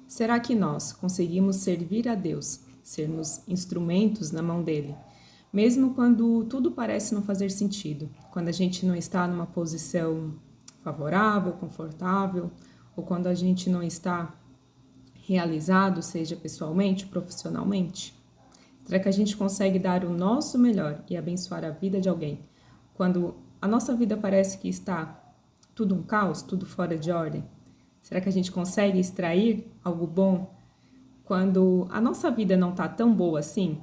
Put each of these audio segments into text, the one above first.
Será que nós conseguimos servir a Deus, sermos instrumentos na mão dele, mesmo quando tudo parece não fazer sentido, quando a gente não está numa posição favorável, confortável, ou quando a gente não está realizado, seja pessoalmente, profissionalmente? Será que a gente consegue dar o nosso melhor e abençoar a vida de alguém quando a nossa vida parece que está tudo um caos, tudo fora de ordem? Será que a gente consegue extrair algo bom quando a nossa vida não está tão boa assim?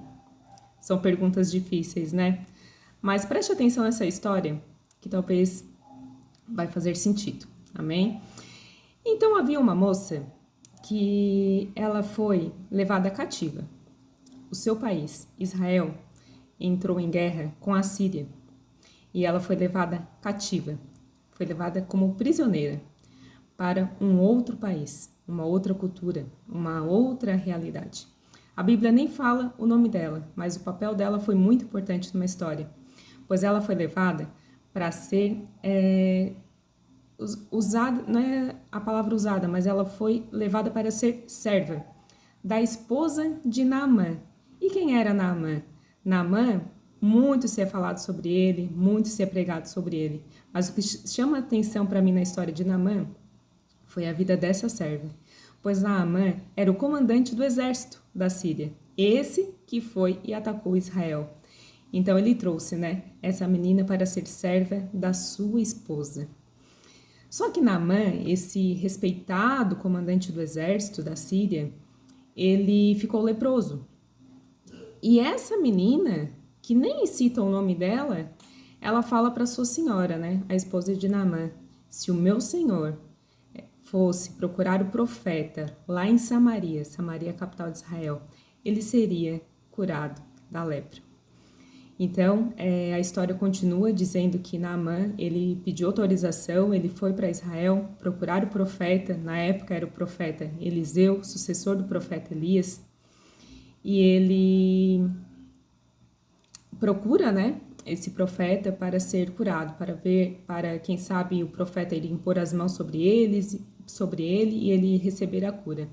São perguntas difíceis, né? Mas preste atenção nessa história, que talvez vai fazer sentido, amém? Então havia uma moça que ela foi levada cativa. O seu país, Israel, entrou em guerra com a Síria e ela foi levada cativa, foi levada como prisioneira para um outro país, uma outra cultura, uma outra realidade. A Bíblia nem fala o nome dela, mas o papel dela foi muito importante numa história, pois ela foi levada para ser usada, não é a palavra usada, mas ela foi levada para ser serva da esposa de Naamã. E quem era Naamã? Naamã, muito se é falado sobre ele, muito se é pregado sobre ele, mas o que chama a atenção para mim na história de Naamã foi a vida dessa serva, pois Naamã era o comandante do exército da Síria, esse que foi e atacou Israel. Então ele trouxe, essa menina para ser serva da sua esposa. Só que Naamã, esse respeitado comandante do exército da Síria, ele ficou leproso. E essa menina, que nem cita o nome dela, ela fala para sua senhora, a esposa de Naamã: se o meu senhor fosse procurar o profeta lá em Samaria, Samaria, capital de Israel, ele seria curado da lepra. Então, a história continua dizendo que Naamã, ele pediu autorização, ele foi para Israel procurar o profeta, na época era o profeta Eliseu, sucessor do profeta Elias, e ele procura, esse profeta para ser curado, para quem sabe o profeta iria impor as mãos sobre ele e ele receber a cura.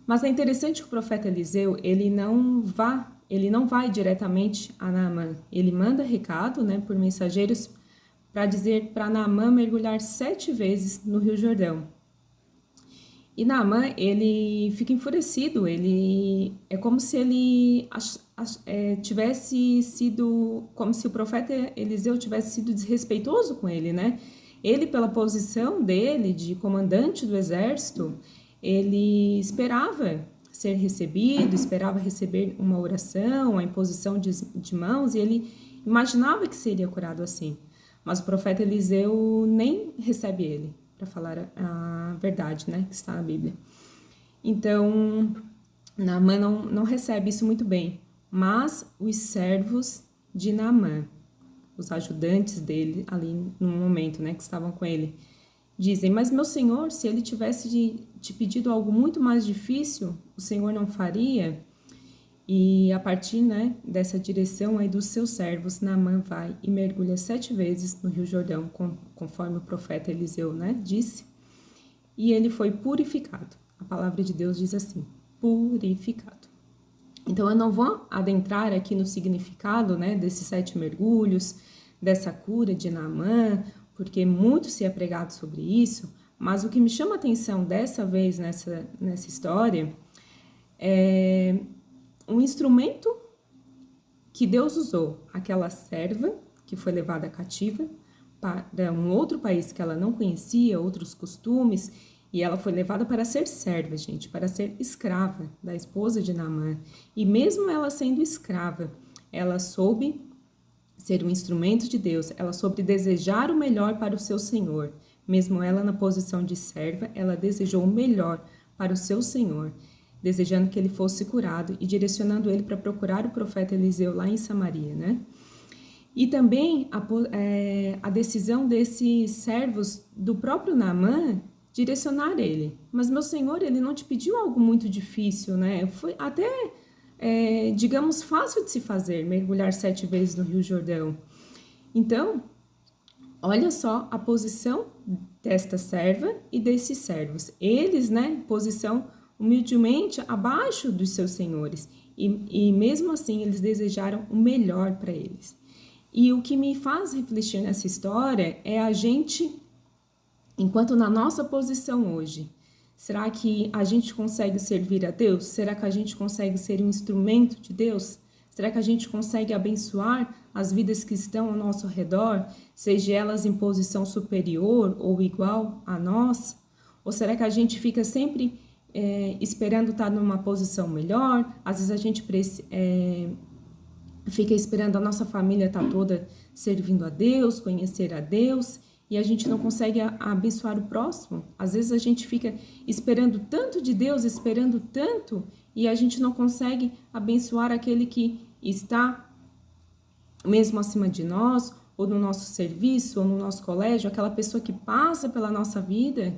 Mas é interessante que o profeta Eliseu, ele não vai diretamente a Naamã. Ele manda recado, por mensageiros, para dizer para Naamã mergulhar 7 vezes no Rio Jordão. E Naamã, ele fica enfurecido, é como se ele tivesse sido, como se o profeta Eliseu tivesse sido desrespeitoso com ele, Ele, pela posição dele de comandante do exército, ele esperava ser recebido, esperava receber uma oração, a imposição de mãos, e ele imaginava que seria curado assim. Mas o profeta Eliseu nem recebe ele, para falar a verdade, que está na Bíblia. Então, Naamã não recebe isso muito bem, mas os servos de Naamã, os ajudantes dele ali no momento, que estavam com ele, dizem: mas meu senhor, se ele tivesse te pedido algo muito mais difícil, o senhor não faria? E a partir, dessa direção aí dos seus servos, Naamã vai e mergulha 7 vezes no Rio Jordão, conforme o profeta Eliseu, disse, e ele foi purificado. A palavra de Deus diz assim: purificado. Então eu não vou adentrar aqui no significado, desses 7 mergulhos, dessa cura de Naamã, porque muito se é pregado sobre isso, mas o que me chama a atenção dessa vez nessa história é um instrumento que Deus usou, aquela serva que foi levada cativa para um outro país que ela não conhecia, outros costumes, e ela foi levada para ser serva, gente, para ser escrava da esposa de Naamã. E mesmo ela sendo escrava, ela soube ser um instrumento de Deus, ela soube desejar o melhor para o seu Senhor. Mesmo ela na posição de serva, ela desejou o melhor para o seu Senhor, desejando que ele fosse curado e direcionando ele para procurar o profeta Eliseu lá em Samaria, E também a decisão desses servos do próprio Naamã direcionar ele. Mas meu Senhor, ele não te pediu algo muito difícil, Foi até digamos, fácil de se fazer, mergulhar 7 vezes no Rio Jordão. Então, olha só a posição desta serva e desses servos. Eles, posição humildemente abaixo dos seus senhores. E mesmo assim, eles desejaram o melhor para eles. E o que me faz refletir nessa história é a gente, enquanto na nossa posição hoje, será que a gente consegue servir a Deus? Será que a gente consegue ser um instrumento de Deus? Será que a gente consegue abençoar as vidas que estão ao nosso redor, seja elas em posição superior ou igual a nós? Ou será que a gente fica sempre esperando estar numa posição melhor? Às vezes a gente fica esperando a nossa família estar toda servindo a Deus, conhecer a Deus, e a gente não consegue abençoar o próximo. Às vezes a gente fica esperando tanto de Deus, esperando tanto, e a gente não consegue abençoar aquele que está mesmo acima de nós, ou no nosso serviço, ou no nosso colégio, aquela pessoa que passa pela nossa vida,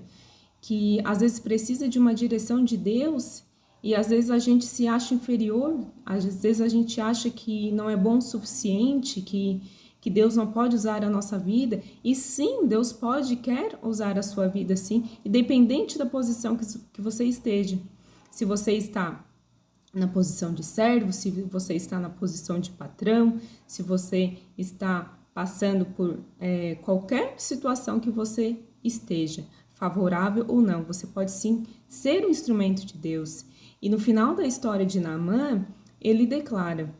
que às vezes precisa de uma direção de Deus, e às vezes a gente se acha inferior, às vezes a gente acha que não é bom o suficiente, que Deus não pode usar a nossa vida. E sim, Deus pode e quer usar a sua vida, sim, independente da posição que você esteja. Se você está na posição de servo, se você está na posição de patrão, se você está passando por qualquer situação que você esteja, favorável ou não, você pode sim ser um instrumento de Deus. E no final da história de Naamã, ele declara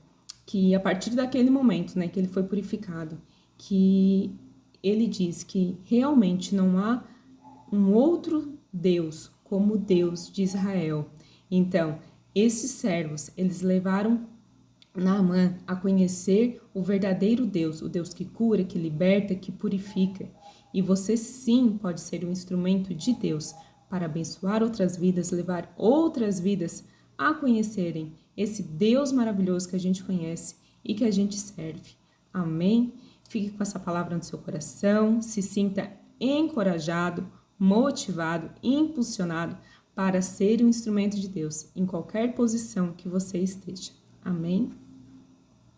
que a partir daquele momento, né, que ele foi purificado, que ele diz que realmente não há um outro Deus como o Deus de Israel. Então, esses servos, eles levaram Naamã a conhecer o verdadeiro Deus, o Deus que cura, que liberta, que purifica. E você sim pode ser um instrumento de Deus para abençoar outras vidas, levar outras vidas a conhecerem esse Deus maravilhoso que a gente conhece e que a gente serve. Amém? Fique com essa palavra no seu coração, se sinta encorajado, motivado, impulsionado para ser um instrumento de Deus em qualquer posição que você esteja. Amém?